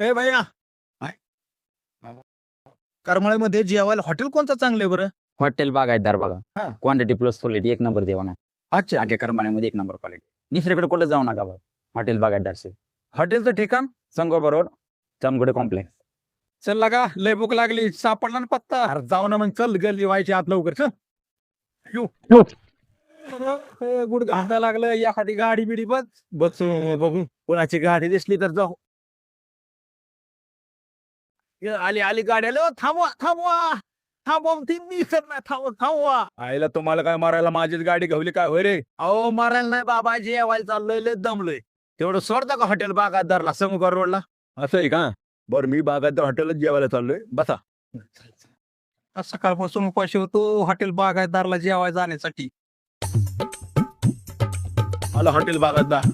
ए भैया काय? करमाळ्यामध्ये जेवायला हॉटेल कोणतं चांगलं आहे बरं? हॉटेल बागायतदार बघा. हा. क्वांटिटी प्लस क्वालिटी एक नंबर देवा ना. अच्छा, आगे करमाण्यामध्ये एक नंबर क्वालिटी. दुसरीकडे कुठे जाऊ नका बघा. हॉटेल बागायतदारचे हॉटेलचं ठिकाण संगो बरोबर चमगुडे कॉम्प्लेक्स. चल लागा, लय भूक लागली, सापडला ना पत्ता. अरे जाऊ ना मग, चल गल्ली व्हायची आत लवकर. चल येऊ. गुड घाटा लागलं, एखादी गाडी बिडी बस बघू, कोणाची गाडी दिसली तर जाऊ. आली आली गाडी आली. थांबवा थांबवा थांबवा, ती दिसत नाही. थांबवा. आईला तुम्हाला काय मारायला माझीच गाडी घावली काय होय रे? अहो मारायला नाही बाबा, जेवायला चाललोय, लय दमलोय. तेवढं सोडता का हॉटेल बागायतदारला समोर रोडला? असं आहे का? बरं, मी बागायतदार हॉटेलच जेवायला चाललोय, बसा. सकाळपासून उपाशी होतो हॉटेल बागायतदारला जेवायला जाण्यासाठी. आला हॉटेल बागायतदार.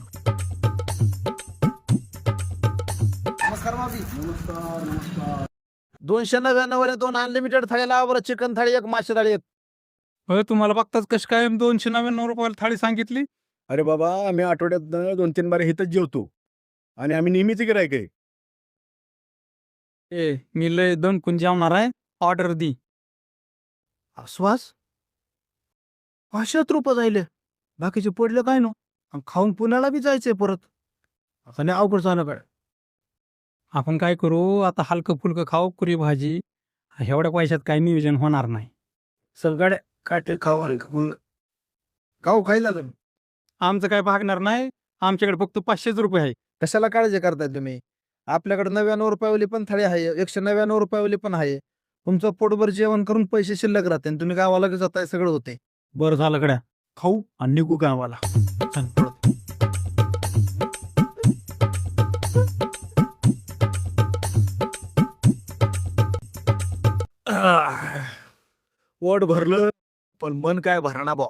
नमस्कार मावशी. नमस्कार. 299 2 अनलिमिटेड थाळीला बरं, चिकन थाळी एक, मासे थाळी एक. होय, तुम्हाला बघताच कशी काय 299 थाळी सांगितली. अरे बाबा, आम्ही आठवड्यात 2-3 बारे इथंच जेवतो आणि आम्ही नेहमीच गिरायक आहे. मी लय दणकून जेवणार आहे, ऑर्डर दी. आश्वास 500 जाईल, बाकीचे पडलं काय नो, खाऊन पुण्याला बी जायचंय परत. असं नाही अवघड झालं काय? आपण काय करू आता, हलकं फुलकं खाऊ, पुरी भाजी. एवढ्या पैशात काही नियोजन होणार नाही. सगळे काटे खाऊ खाऊ खायला तुम्ही. आमचं काय भागणार नाही, आमच्याकडे फक्त 500 रुपये आहे. कशाला काळजी करताय तुम्ही? आपल्याकडे 99 रुपयावली पण थाळी आहे, 199 रुपयावली पण आहे. तुमचं पोटभर जेवण करून पैसे शिल्लक राहते आणि तुम्ही गावाला जाताय, सगळं होते. बरं झालं गड्या, खाऊ आणि निघू गावाला. चल, पळत. पोट भरलं पण मन काय भरणा बा.